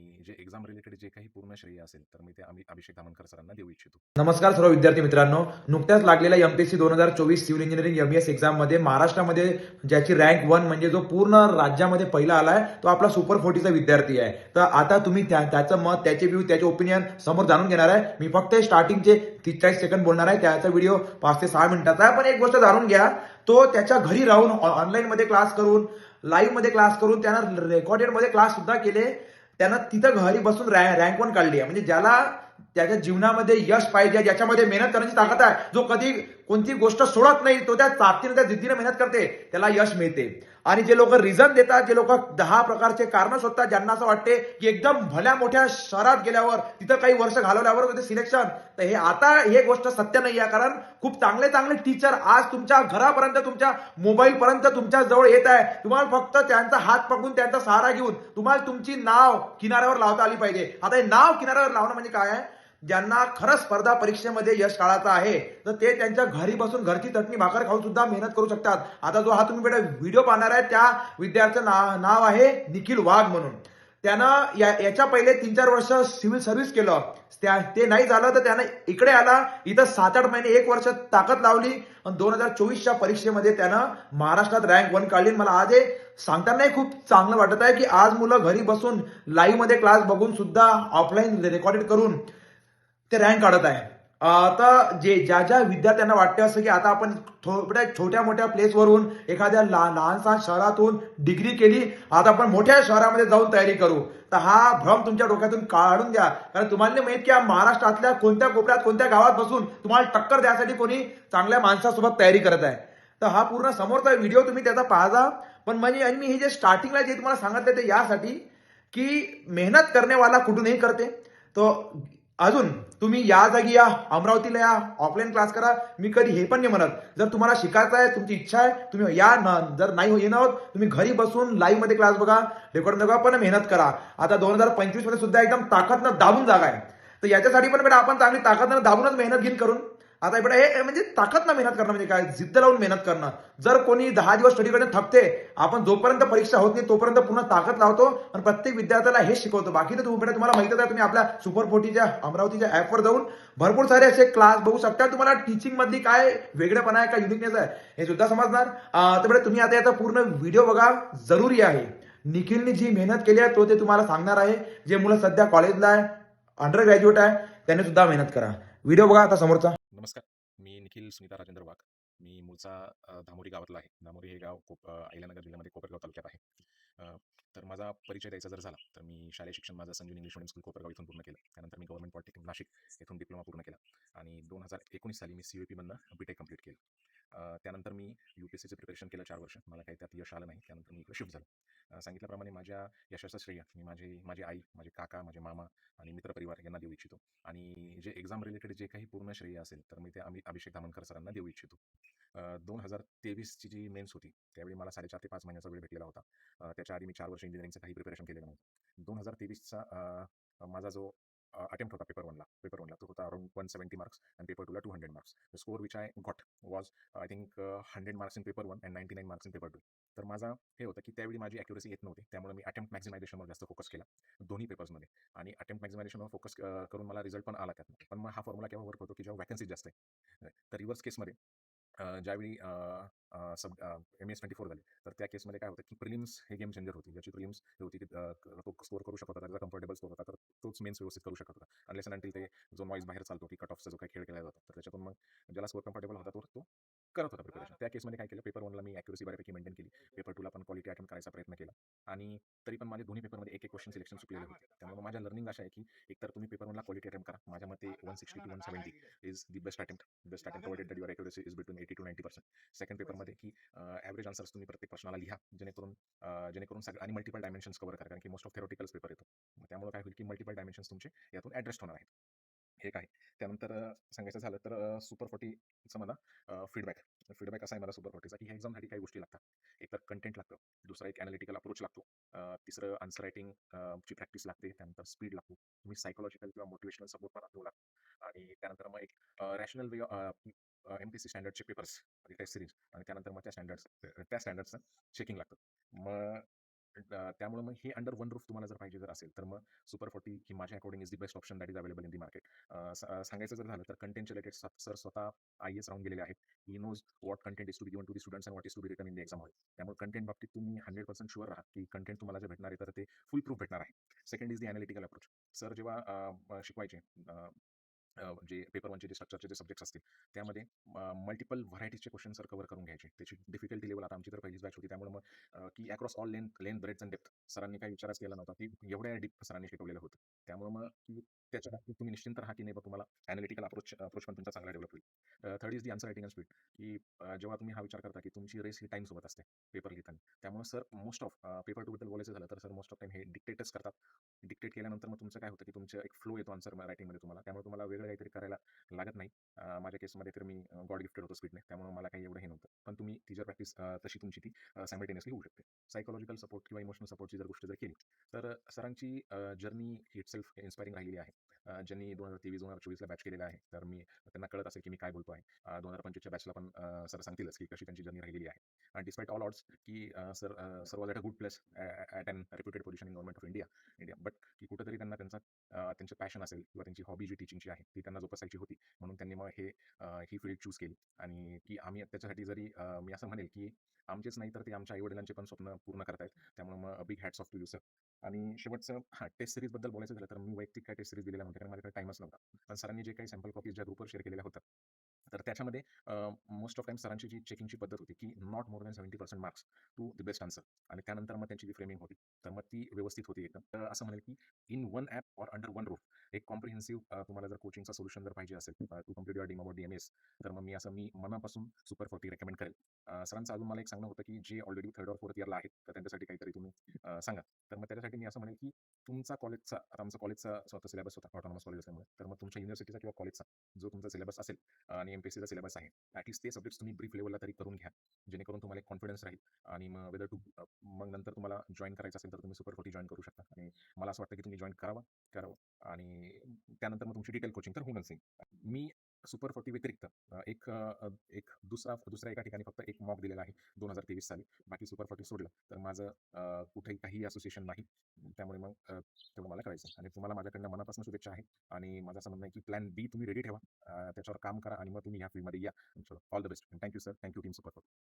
आणि जे exam related जे काही पूर्ण श्रेय असेल, तर मी ते अभिषेक धामणकर सरांना देऊ इच्छितो. नमस्कार सर्व विद्यार्थी मित्रांनो. नुकत्याच लागलेल्या एमपीएससी 2024 सिव्हिल इंजिनिअरिंग एमईएस एक्झाममध्ये महाराष्ट्रामध्ये ज्याची रँक 1 म्हणजे जो पूर्ण राज्यामध्ये पहिला आलाय तो आपला सुपर 40चा विद्यार्थी आहे. तर आता तुम्ही त्याचं मत, त्याचे व्ह्यू, त्याचे ओपिनियन समोर जाणून घेणार आहे. मी फक्त स्टार्टिंगचे 30-40 सेकंद बोलणार आहे. त्याचा व्हिडिओ 5 ते 6 मिनिटाचा आहे. पण एक गोष्ट जाणून घ्या, तो त्याच्या घरी राहून ऑनलाईन मध्ये क्लास करून, लाईव्ह मध्ये क्लास करून, त्यानं रेकॉर्डेड मध्ये क्लास सुद्धा केले. त्यानं तिथं घरी बसून रँक 1 काढली आहे. म्हणजे ज्याला त्याच्या जीवनामध्ये यश पाहिजे, ज्याच्यामध्ये मेहनत करण्याची ताकद आहे, जो कधी कोणती गोष्ट सोडत नाही, तो त्या ताकदीने, त्या जिद्दीने मेहनत करते, त्याला यश मिळते. आणि जे लोक रिझन देतात, जे लोक 10 प्रकारचे कारण शोधतात, ज्यांना असं वाटते की एकदम भल्या मोठ्या शहरात गेल्यावर, तिथं काही वर्ष घालवल्यावर सिलेक्शन, तर हे आता हे गोष्ट सत्य नाही आहे. कारण खूप चांगले चांगले टीचर आज तुमच्या घरापर्यंत, तुमच्या मोबाईल पर्यंत तुमच्या जवळ येत आहे. तुम्हाला फक्त त्यांचा हात पकडून, त्यांचा सहारा घेऊन तुम्हाला तुमची नाव किनाऱ्यावर लावता आली पाहिजे. आता हे नाव किनाऱ्यावर लावणं म्हणजे काय आहे? ज्यांना खरंच स्पर्धा परीक्षेमध्ये यश काढायचं आहे, तर ते त्यांच्या घरी बसून घरची चटणी भाकर खाऊन सुद्धा मेहनत करू शकतात. आता जो हा तुम्ही बेटा व्हिडिओ पाहणार आहे, त्या विद्यार्थ्याचं नाव आहे निखिल वाघ म्हणून. त्यानं याच्या पहिले 3-4 वर्ष सिव्हिल सर्व्हिस केलं. ते नाही झालं तर त्यानं इकडे आला, इथं 7-8 महिने, 1 वर्ष ताकद लावली आणि 2024च्या परीक्षेमध्ये त्यानं महाराष्ट्रात रँक 1 काढली. मला आज हे सांगतानाही खूप चांगलं वाटत आहे की आज मुलं घरी बसून लाईव्ह मध्ये क्लास बघून सुद्धा, ऑफलाईन रेकॉर्डेड करून ते रँक काढत आहे. आता ज्या ज्या विद्यार्थ्यांना वाटतं असं की आता आपण छोट्या मोठ्या प्लेसवरून, एखाद्या लहानसहान शहरातून डिग्री केली, आता आपण मोठ्या शहरामध्ये जाऊन तयारी करू, तर हा भ्रम तुमच्या डोक्यातून काढून द्या. कारण तुम्हाला नाही माहित की महाराष्ट्रातल्या कोणत्या कोपऱ्यात, कोणत्या गावात बसून तुम्हाला टक्कर द्यासाठी कोणी चांगल्या माणसासोबत तयारी करत आहे. तर हा पूर्ण समोरचा व्हिडिओ तुम्ही त्याचा पाहा. पण म्हणजे, आणि मी हे जे स्टार्टिंगला जे तुम्हाला सांगितलं ते यासाठी की मेहनत करनेवाला कुठूनही करते. तो अजून तुम्ही या जागी या, अमरावतीला या, ऑफलाईन क्लास करा. मी कधी हे पण नाही म्हणत, जर तुम्हाला शिकायचं आहे, तुमची इच्छा आहे, तुम्ही या. जर नाही येणार आहोत, तुम्ही घरी बसून लाईव्ह मध्ये क्लास बघा, रेकॉर्ड बघा, पण मेहनत करा. आता 2025 मध्ये सुद्धा एकदम ताकदनं दाबून जागा आहे. तर याच्यासाठी पण बेटा आपण चांगली ताकदनं दाबूनच मेहनत घेऊन करून. आता बेटा हे म्हणजे ताकदनं मेहनत करणं म्हणजे काय? जिद्द लावून मेहनत करणं. जर कोणी 10 दिवस स्टडी करणे थकते, आपण जोपर्यंत परीक्षा होत नाही तोपर्यंत पूर्ण ताकद लावतो आणि प्रत्येक विद्यार्थ्याला हे शिकवतो. बाकी तर तुम्हाला माहितच आहे, तुम्ही आपल्या सुपर 40च्या अमरावतीच्या ऍपवर जाऊन भरपूर सारे असे क्लास बघू शकता. तुम्हाला टीचिंग मधली काय वेगळेपणा आहे, काय युनिकनेस आहे, हे सुद्धा समजणार. तर बेटा तुम्ही आता याचा पूर्ण व्हिडिओ बघा, जरुरी आहे. निखिलने जी मेहनत केली आहे तो ते तुम्हाला सांगणार आहे. जे मुलं सध्या कॉलेजला आहे, अंडर ग्रॅज्युएट आहे, त्यांनी सुद्धा मेहनत करा. व्हिडिओ बघा आता समोरचा. नमस्कार, मी निखिल सुनीता राजेंद्र वाघ. मी मूळचा धामोरी गावातला आहे. धामोरी हे गाव अहिल्यानगर जिल्ह्यामध्ये कोपरगाव तालुक्यात आहे. अ, तर माझा परिचय द्यायचा जर झाला, तर मी शालेय शिक्षण माझं संजीवनी इंग्लिश मीडियम स्कूल कोपरगाव इथून पूर्ण केलं. त्यानंतर मी गव्हर्नमेंट पॉलिटेक्निक नाशिक इथून डिप्लोमा पूर्ण केला आणि 2019 साली मी CUP मधनं बीटेक कंप्लीट केलं. त्यानंतर मी UPSCचं प्रिपरेशन केलं 4 वर्ष. मला काही त्यात यश आलं नाही. त्यानंतर मी इकडे शिफ्ट झालो. सांगितल्याप्रमाणे माझ्या यशाचं श्रेय मी माझी आई, माझे काका, माझे मामा आणि मित्रपरिवार यांना देऊ इच्छितो. आणि जे एक्झाम रिलेटेड जे काही पूर्ण श्रेय असेल, तर मी ते अभिषेक धामणकर सरांना देऊ इच्छितो. 2023ची जी मेन्स होती, त्यावेळी मला 4.5 ते 5 महिन्याचा वेळ भेटलेला होता. त्याच्या आधी मी 4 वर्ष इंजिनिअरिंगचं काही प्रिपरेशन केलेलं नव्हतं. 2023चा माझा जो अटेम्प्ट होता पेपर वनला तो होता अराउंड 170 मार्क्स and पेपर 2ला 200 marks. The score which I got was I think 100 marks in paper 1 and 99 marks in paper 2. तर माझा हे होतं की त्यावेळी माझी ॲक्युरसी येत नव्हती. त्यामुळे मी अटेम्प्ट मॅक्झिमायझेशनवर जास्त फोकस केला दोन्ही पेपर्समध्ये. आणि अटेम्प्ट मॅक्झिमायझेशनवर फोकस करून मला रिझल्ट पण आला त्यातनं. पण मग हा फॉर्म्युला केव्हा वर्क होतो की जेव्हा वॅकन्सी जास्त आहे. तर रिव्हर्स केसमध्ये ज्यावेळी MS 24 झाली, तर त्या केसमध्ये काय होतं की प्रिलिम्स हे गेम चेंजर होती. ज्याची प्रिलिम्स होती ती तो स्कोर करू शकत होता, त्याचा कम्फर्टेबल स्कोर होता, तर तोच मेन्स व्यवस्थित करू शकत होता. अनलेस अँड अंटिल ते जो नॉईज बाहेर चालतो की कट ऑफचा जो काही खेळ केला जातो, तर त्याच्यातून मग ज्याला स्कोर कम्फर्टेबल होता तो करत होता प्रिपरेशन. त्या केसमध्ये काय केलं, पेपर 1ला मी ॲक्युरसी बऱ्यापैकी मेंटेन केली. पेपर 2ला पण क्वालिटी अटेम्प्ट करायचा प्रयत्न केला. आणि तरी पण माझे दोन्ही पेपरमध्ये एक क्वेश्चन सिलेक्शन चुकलेले होते. त्यामुळे माझ्या लर्निंग अशा आहे की एकतर तुम्ही पेपर 1ला क्वालिटी अटेम्प्ट करा. माझ्या मते 160 to 170 is the best attempt provided that your accuracy is between 80 to 90%. Second पेपरमध्ये की ॲव्हरेज आन्सर्स तुम्ही प्रत्येक प्रश्नाला लिहा, जेणेकरून सगळं, आणि मल्टिपल डायमेन्शन्स कव्हर करा, कारण की मोस्ट ऑफ थेरोटिकल्स पेपर येतो. त्यामुळे काय होईल की मल्टिपल डायमेन्शन्स तुमचे यातून ॲड्रेस होणार आहेत. हे काय. त्यानंतर सांगायचं झालं तर सुपर 40चं मला फीडबॅक असा आहे मला सुपर 40चा की ह्या एक्झामसाठी काही गोष्टी लागतात. एक तर कंटेंट लागतं, दुसरा एक ॲनालिटिकल अप्रोच लागतो, तिसरं आन्सर रायटिंग ची प्रॅक्टिस लागते, त्यानंतर स्पीड लागतो, तुम्ही सायकोलॉजिकल किंवा मोटिवेशनल सपोर्ट पण आपल्याला लागतो. आणि त्यानंतर मग एक रॅशनल वे MPSC स्टँडर्डचे पेपर्स टेस्ट सिरीज, आणि त्यानंतर मग त्या स्टँडर्ड्सचं चेकिंग लागतं. मग त्यामुळे मग हे अंडर वन रूफ तुम्हाला जर पाहिजे असेल, तर मग सुपर 40 ही माझ्या according is the best option that is available in the market. सांगायचं जर झालं तर कंटेंटच्या रिलेटेड सर स्वतः IAS राहून गेलेले आहेत. He knows what content is to be given to the students and what is to be written in the exam hall. त्यामुळे कंटेंट बाबतीत तुम्ही 100% शुअर राहा, की कंटेंट तुम्हाला जे भेटणार आहे, तर ते फुल प्रूफ भेटणार आहे. Second is the analytical approach. Sir जेव्हा शिकवायचे जे पेपर वनचे जे स्ट्रक्चरचे जे सब्जेक्ट्स असतील, त्यामध्ये मल्टिपल व्हरायटीजचे क्वेश्चन सर कव्हर करून घ्यायचे. त्याची डिफिकल्टी लेवल आता आमची तर पहिलीच बॅच होती. त्यामुळे मग की across all length, breadth and depth सरांनी काही विचारच केला नव्हता, की एवढ्या डीप सरांनी शिकवलेलं होतं. त्यामुळे मग की त्याच्या बाबतीत तुम्ही निश्चिंत राहा, की नाही बा तुम्हाला एनालिटिकल अप्रोच पण तुमचा चांगला डेव्हलप होईल. Third is the answer writing and speed, की जेव्हा तुम्ही हा विचार करता, की तुमची रेस ही टाईमसोबत असते पेपर लिहिताना. त्यामुळे सर मोस्ट ऑफ पेपर 2 बद्दल बोलायचं झालं तर सर मोस्ट ऑफ टाईम हे डिक्टेटच करतात. डिक्टेट केल्यानंतर मग तुमचं काय होतं, की तुमचं एक फ्लो येतो आन्सर रायटिंगमध्ये तुम्हाला. त्यामुळे तुम्हाला वेगळं काहीतरी करायला लागत नाही. माझ्या केसमध्ये तर मी गॉड गिफ्टेड होतो स्पीडने, त्यामुळे मला काही एवढं हे नव्हतं. पण तुम्ही ती जर प्रॅक्टिस तशी तुमची ती सायमल्टेनियसली होऊ शकते. सायकॉलॉजिकल सपोर्ट किंवा इमोशनल सपोर्टची जर गोष्ट जर केली, तर सरांची जर्नी इटसेल्फ इन्स्पायरिंग राहिलेली आहे. ज्यांनी 2023-2024ला बॅच केलेला आहे, तर मी त्यांना कळत असेल की मी काय बोलतो आहे. 2025च्या बॅचला पण सर सांगतीलच की कशी त्यांची जर्नी राहिलेली आहे. डिस्पाईट ऑल ऑड्स की sir was at a good place at an reputed position in government of India. But की कुठेतरी त्यांना त्यांचं पॅशन असेल किंवा त्यांची हॉबी जी टीचिंगची आहे, ती त्यांना जोपासायची होती. म्हणून त्यांनी मग ही फील्ड चूज केली आणि की आम्ही त्याच्यासाठी जरी मी असं म्हणेल की आमचेच नाही तर ते आमच्या आई-वडिलांचे पण स्वप्न पूर्ण करतायत. त्यामुळे मग big hats off to you sir. आणि शेवटचं हां, टेस्ट सीरीजबद्दल बोलायचं झालं तर मी वैयक्तिक काय टेस्ट सीरीज दिलेल्या नव्हत्या कारण माझ्याकडे टाईमच नव्हता. पण सरांनी जे काही सॅम्पल कॉपीज ज्या ग्रुपवर शेअर केलेल्या होत्या, तर त्याच्यामध्ये मोस्ट ऑफ टाईम सरांची जी चेकिंगची पद्धत होती की not more than 70% marks to the best answer आणि त्यानंतर मग त्यांची जी फ्रेमिंग होती, तर मग ती व्यवस्थित होती एकदम. तर असं म्हणेल की in one app or under one roof एक कॉम्प्रिहेन्सिव्ह तुम्हाला जर कोचिंगचं सोल्युशन जर पाहिजे असेल to complete your DMAT DMS, तर मग मी मनापासून सुपर 40 रेकमेंड करेल. सरांचं अजून मला एक सांगणं होतं की जे ऑलरेडी 3rd और 4th इयरला आहेत, तर त्यांच्यासाठी काहीतरी तुम्ही सांगा. तर मग त्याच्यासाठी मी असं म्हणेल की तुमचा कॉलेजचा आता आमचा कॉलेजचा स्वतः सिलेबस होता ऑटोनॉमस कॉलेज असल्यामुळे, तर मग तुमच्या युनिव्हर्सिटीचा किंवा कॉलेजचा जो तुमचा सिलेबस असेल आणि एम-पी-एस-सीचा सिलेबस आहे, ॲटलीस्ट ते सब्जेक्ट्स तुम्ही ब्रीफ लेव्हलला तरी करून घ्या. जेणेकरून तुम्हाला एक कॉन्फिडन्स राहील आणि मग वेदर टू मग नंतर तुम्हाला जॉइन करायचं असेल, तर तुम्ही सुपर 40 जॉइन करू शकता आणि मला असं वाटतं की तुम्ही जॉइन करावं आणि त्यानंतर मग तुमची डिटेल कोचिंग तर होऊनच जाईल. मी सुपर 40 व्यतिरिक्त एक दुसऱ्या एका ठिकाणी फक्त एक मॉक दिलेला आहे 2023 साली. बाकी सुपर 40 सोडलं तर माझं कुठेही काहीही असोसिएशन नाही. त्यामुळे मग तेवढं मला करायचं आणि तुम्हाला माझ्याकडनं मनापासून शुभेच्छा आहे आणि माझं असं म्हणणं आहे की प्लॅन बी तुम्ही रेडी ठेवा. त्याच्यावर काम करा आणि मग तुम्ही ह्या फील्डमध्ये या. All the best. Thank you sir. Thank you team super 40.